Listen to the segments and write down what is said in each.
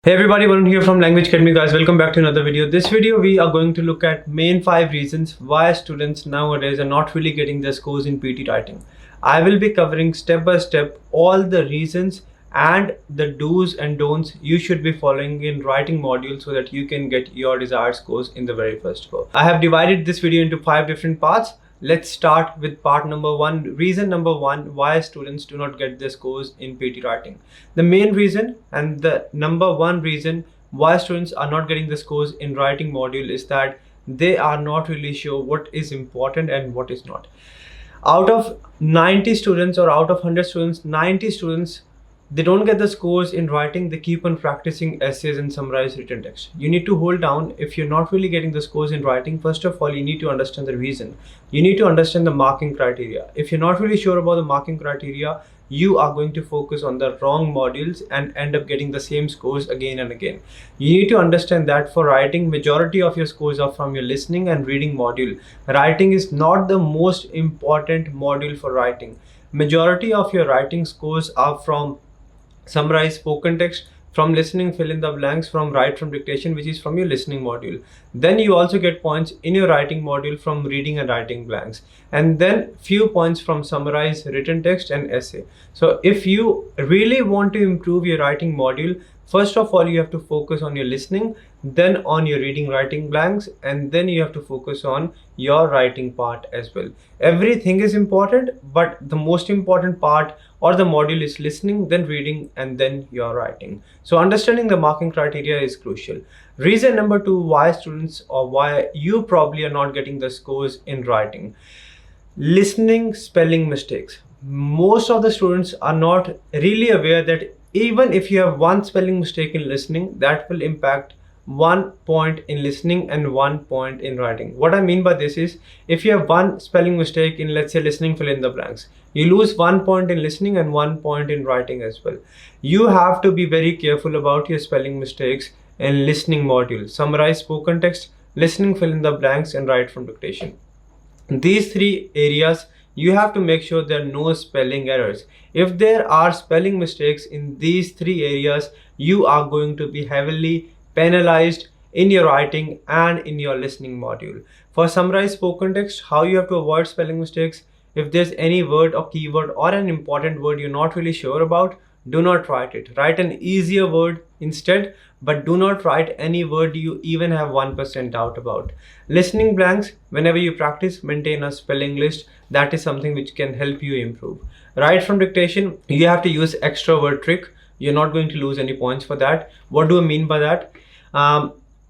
Hey everybody, Varun here from Language Academy guys. Welcome back to another video. This video we are going to look at main 5 reasons why students nowadays are not really getting their scores in PT writing. I will be covering step by step all the reasons and the do's and don'ts you should be following in writing module so that you can get your desired scores in the very first go. I have divided this video into 5 different parts. Let's start with part number 1. Reason number 1 why students do not get their scores in PT writing. The main reason and the number 1 reason why students are not getting the scores in writing module is that they are not really sure what is important and what is not. Out of 90 students or out of 100 students, 90 students, they don't get the scores in writing. They keep on practicing essays and summarized written text. You need to hold down. If you're not really getting the scores in writing, first of all, you need to understand the reason. You need to understand the marking criteria. If you're not really sure about the marking criteria, you are going to focus on the wrong modules and end up getting the same scores again and again. You need to understand that for writing, majority of your scores are from your listening and reading module. Writing is not the most important module for writing. Majority of your writing scores are from summarize spoken text, from listening fill in the blanks, from write from dictation, which is from your listening module. Then you also get points in your writing module from reading and writing blanks, and then few points from summarize written text and essay. So if you really want to improve your writing module, first of all you have to focus on your listening, then on your reading writing blanks, and then you have to focus on your writing part as well. Everything is important, but the most important part or the module is listening, then reading, and then your writing. So understanding the marking criteria is crucial. Reason number 2 why students or why you probably are not getting the scores in writing: listening spelling mistakes. Most of the students are not really aware that even if you have one spelling mistake in listening, that will impact 1 point in listening and 1 point in writing. What I mean by this is, if you have one spelling mistake in, let's say, listening fill in the blanks, you lose 1 point in listening and 1 point in writing as well. You have to be very careful about your spelling mistakes in listening module: summarize spoken text, listening fill in the blanks, and write from dictation. These 3 areas you have to make sure there are no spelling errors. If there are spelling mistakes in these 3 areas, you are going to be heavily penalized in your writing and in your listening module. For summarize spoken text, how you have to avoid spelling mistakes: if there's any word or keyword or an important word you're not really sure about, do not write it. Write an easier word instead, but do not write any word you even have 1% doubt about. Listening blanks, whenever you practice, maintain a spelling list. That is something which can help you improve. Write from dictation, you have to use extra word trick. You're not going to lose any points for that. What do I mean by that?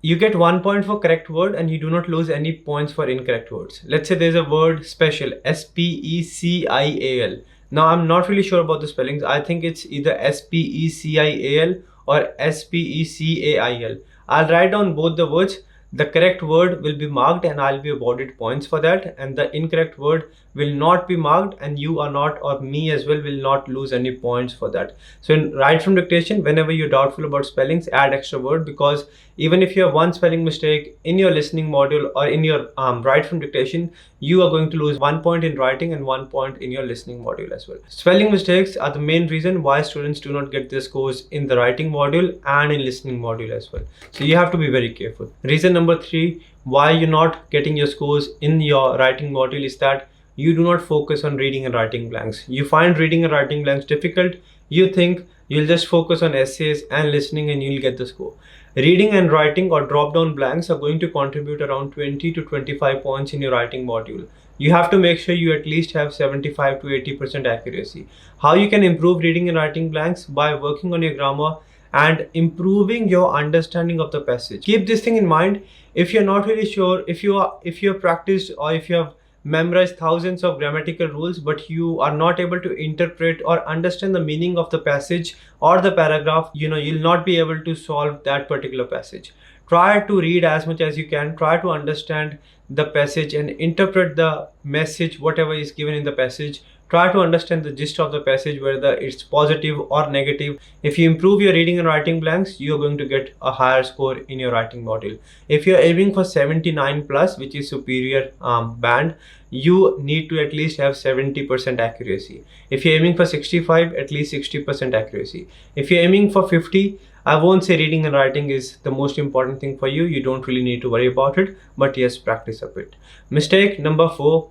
You get 1 point for correct word and you do not lose any points for incorrect words. Let's say there's a word special, S-P-E-C-I-A-L. Now I'm not really sure about the spellings. I think it's either S-P-E-C-I-A-L or S-P-E-C-A-I-L. I'll write down both the words. The correct word will be marked and I'll be awarded points for that, and the incorrect word will not be marked and you are not, or me as well, will not lose any points for that. So in write from dictation, whenever you're doubtful about spellings, add extra word, because even if you have one spelling mistake in your listening module or in your write from dictation, you are going to lose 1 point in writing and 1 point in your listening module as well. Spelling mistakes are the main reason why students do not get their scores in the writing module and in listening module as well. So you have to be very careful. Reason number 3 why you're not getting your scores in your writing module is that you do not focus on reading and writing blanks. You find reading and writing blanks difficult. You think you'll just focus on essays and listening and you'll get the score. Reading and writing or drop down blanks are going to contribute around 20 to 25 points in your writing module. You have to make sure you at least have 75 to 80% accuracy. How you can improve reading and writing blanks? By working on your grammar and improving your understanding of the passage. Keep this thing in mind. If you're not really sure, if you have practiced or if you have memorized thousands of grammatical rules but you are not able to interpret or understand the meaning of the passage or the paragraph, you'll not be able to solve that particular passage. Try to read as much as you can. Try to understand the passage and interpret the message, whatever is given in the passage. Try to understand the gist of the passage, whether it's positive or negative. If you improve your reading and writing blanks, you're going to get a higher score in your writing module. If you're aiming for 79 plus, which is superior band, you need to at least have 70% accuracy. If you're aiming for 65, at least 60% accuracy. If you're aiming for 50, I won't say reading and writing is the most important thing for you. You don't really need to worry about it, but yes, practice a bit. Mistake number 4,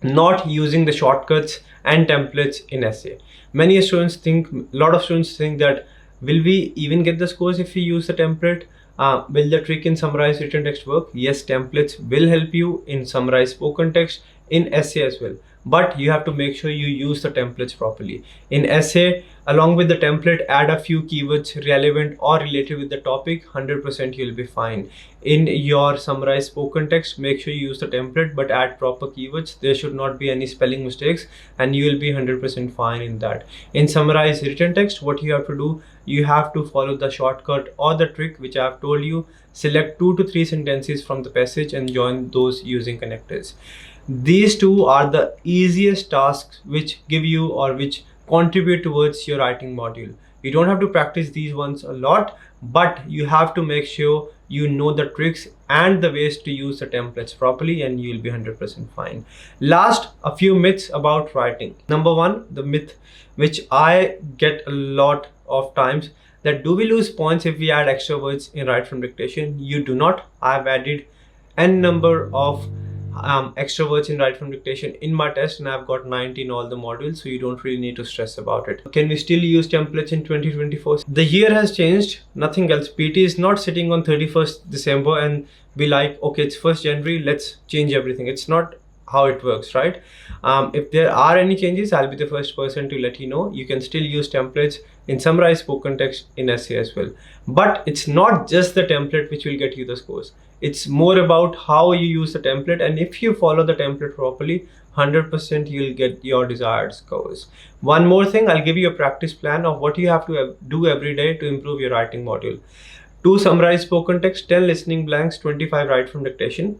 not using the shortcuts and templates in essay. Many students think, a lot of students think that will we even get the scores if we use the template? Will the trick in summarize written text work? Yes, templates will help you in summarize spoken text, in essay as well, but you have to make sure you use the templates properly. In essay, along with the template, add a few keywords relevant or related with the topic. 100% you'll be fine. In your summarize spoken text, make sure you use the template but add proper keywords. There should not be any spelling mistakes and you will be 100% fine in that. In summarize written text, what you have to do, you have to follow the shortcut or the trick which I have told you. Select 2 to 3 sentences from the passage and join those using connectors. These two are the easiest tasks which give you or which contribute towards your writing module. You don't have to practice these ones a lot, but you have to make sure you know the tricks and the ways to use the templates properly and you'll be 100% fine. Last, a few myths about writing. Number 1, the myth which I get a lot of times, that do we lose points if we add extra words in write from dictation? You do not. I've added n number of extra words in write from dictation in my test and I've got 90 in all the modules, so you don't really need to stress about it. Can we still use templates in 2024? The year has changed, nothing else. PT is not sitting on 31st December and be like, okay, it's 1st January, let's change everything. It's not how it works, right? If there are any changes, I'll be the first person to let you know. You can still use templates in summarize spoken text, in essay as well, but it's not just the template which will get you the scores. It's more about how you use the template, and if you follow the template properly, 100% you'll get your desired scores. One more thing, I'll give you a practice plan of what you have to do every day to improve your writing module. 2 summarize spoken text, 10 listening blanks, 25 write from dictation.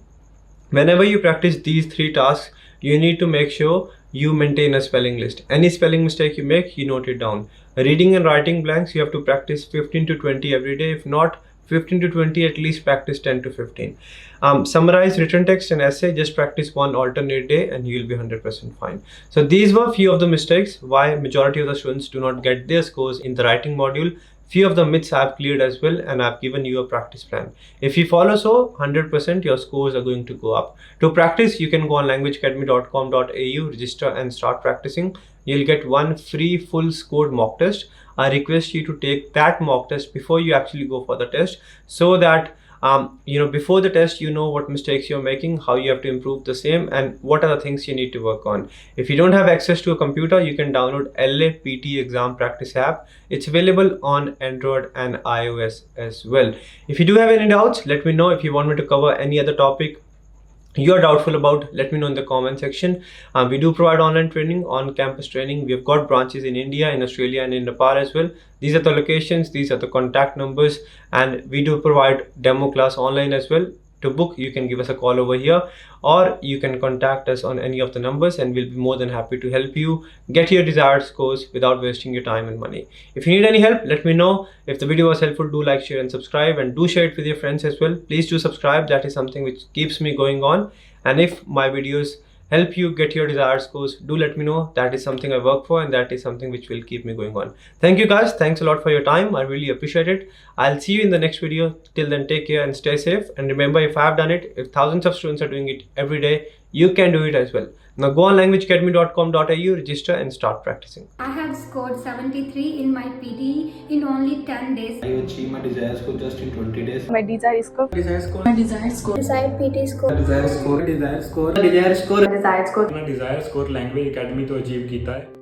Whenever you practice these 3 tasks, you need to make sure you maintain a spelling list. Any spelling mistake you make, you note it down. Reading and writing blanks, you have to practice 15 to 20 every day. If not 15 to 20, at least practice 10 to 15. Summarize written text and essay, just practice 1 alternate day and you'll be 100% fine. So these were few of the mistakes why majority of the students do not get their scores in the writing module. Few of the myths I've cleared as well, and I've given you a practice plan. If you follow so, 100% your scores are going to go up. To practice, you can go on languageacademy.com.au, register and start practicing. You'll get 1 free full scored mock test. I request you to take that mock test before you actually go for the test, so that before the test you know what mistakes you're making, how you have to improve the same, and what are the things you need to work on. If you don't have access to a computer, you can download LAPT exam practice app. It's available on Android and iOS as well. If you do have any doubts, let me know. If you want me to cover any other topic you're doubtful about, let me know in the comment section. We do provide online training, on campus training. We've got branches in India, in Australia and in Nepal as well. These are the locations, these are the contact numbers, and we do provide demo class online as well. To book, you can give us a call over here, or you can contact us on any of the numbers and we'll be more than happy to help you get your desired scores without wasting your time and money. If you need any help, let me know. If the video was helpful, do like, share and subscribe, and do share it with your friends as well. Please do subscribe, that is something which keeps me going on. And if my videos help you get your desired scores, do let me know. That is something I work for and that is something which will keep me going on. Thank you guys, thanks a lot for your time, I really appreciate it. I'll see you in the next video. Till then, take care and stay safe, and remember, if I've done it, if thousands of students are doing it every day, you can do it as well. Now go on languageacademy.com.au, register and start practicing. I have scored 73 in my PT in only 10 days. I achieved my desired score just in 20 days. My desired score. Desired PT score. Desired score. Desired score. Desired score. Desired score. अपना Dzire score language academy तो achieve किया है।